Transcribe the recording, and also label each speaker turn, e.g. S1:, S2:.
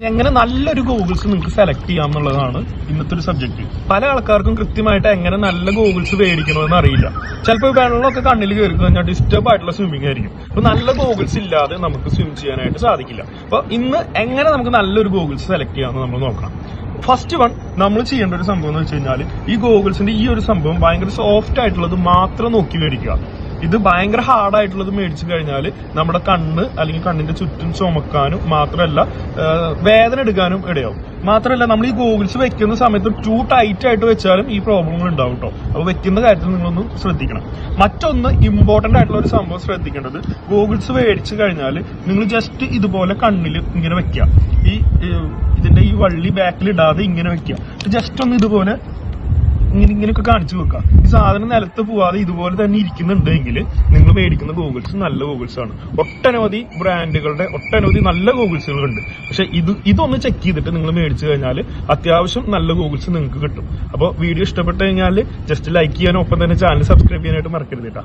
S1: എങ്ങനെ നല്ലൊരു ഗോഗിൾസ് നിങ്ങൾക്ക് സെലക്ട് ചെയ്യാം എന്നുള്ളതാണ് ഇന്നത്തെ ഒരു സബ്ജക്ട്. പല ആൾക്കാർക്കും കൃത്യമായിട്ട് എങ്ങനെ നല്ല ഗോഗിൾസ് മേടിക്കണമെന്ന് അറിയില്ല. ചിലപ്പോൾ വെള്ളമൊക്കെ കണ്ണിൽ കയറി കഴിഞ്ഞാൽ ഡിസ്റ്റർബ് ആയിട്ടുള്ള സ്വിമ്മിംഗ് ആയിരിക്കും. അപ്പൊ നല്ല ഗോഗിൾസ് ഇല്ലാതെ നമുക്ക് സ്വിം ചെയ്യാനായിട്ട് സാധിക്കില്ല. അപ്പൊ ഇന്ന് എങ്ങനെ നമുക്ക് നല്ലൊരു ഗോഗിൾസ് സെലക്ട് ചെയ്യാമെന്ന് നമ്മൾ നോക്കണം. ഫസ്റ്റ് വൺ നമ്മൾ ചെയ്യേണ്ട ഒരു സംഭവം എന്ന് വെച്ച് കഴിഞ്ഞാൽ ഈ ഗോഗിൾസിന്റെ ഈ ഒരു സംഭവം ഭയങ്കര സോഫ്റ്റ് ആയിട്ടുള്ളത് മാത്രം നോക്കി മേടിക്കുക. ഇത് ഭയങ്കര ഹാർഡായിട്ടുള്ളത് മേടിച്ചു കഴിഞ്ഞാൽ നമ്മുടെ കണ്ണ് അല്ലെങ്കിൽ കണ്ണിന്റെ ചുറ്റും ചുമക്കാനും മാത്രമല്ല വേദന എടുക്കാനും ഇടയാവും. മാത്രമല്ല നമ്മൾ ഈ ഗോഗിൾസ് വെക്കുന്ന സമയത്ത് ടൂ ടൈറ്റ് ആയിട്ട് വെച്ചാലും ഈ പ്രോബ്ലങ്ങൾ ഉണ്ടാവും കേട്ടോ. അപ്പൊ വെക്കുന്ന കാര്യത്തിൽ നിങ്ങളൊന്ന് ശ്രദ്ധിക്കണം. മറ്റൊന്ന് ഇമ്പോർട്ടന്റ് ആയിട്ടുള്ള ഒരു സംഭവം ശ്രദ്ധിക്കേണ്ടത്, ഗോഗിൾസ് മേടിച്ചു കഴിഞ്ഞാൽ നിങ്ങൾ ജസ്റ്റ് ഇതുപോലെ കണ്ണിൽ ഇങ്ങനെ വെക്കുക. ഇതിന്റെ ഈ വള്ളി ബാക്കിൽ ഇടാതെ ഇങ്ങനെ വെക്കുക. ജസ്റ്റ് ഒന്ന് ഇതുപോലെ ഇങ്ങനെയൊക്കെ കാണിച്ചു വെക്കുക. ഈ സാധനം നിലത്ത് പോവാതെ ഇതുപോലെ തന്നെ ഇരിക്കുന്നുണ്ടെങ്കിൽ നിങ്ങൾ മേടിക്കുന്ന ഗോഗിൾസ് നല്ല ഗോഗിൾസ് ആണ്. ഒട്ടനവധി ബ്രാൻഡുകളുടെ ഒട്ടനവധി നല്ല ഗോഗിൾസുകളുണ്ട്. പക്ഷെ ഇതൊന്ന് ചെക്ക് ചെയ്തിട്ട് നിങ്ങൾ മേടിച്ചു കഴിഞ്ഞാൽ അത്യാവശ്യം നല്ല ഗോഗിൾസ് നിങ്ങൾക്ക് കിട്ടും. അപ്പോൾ വീഡിയോ ഇഷ്ടപ്പെട്ട് കഴിഞ്ഞാൽ ജസ്റ്റ് ലൈക്ക് ചെയ്യാനും ഒപ്പം തന്നെ ചാനൽ സബ്സ്ക്രൈബ് ചെയ്യാനായിട്ട് മറക്കരുത് കേട്ടോ.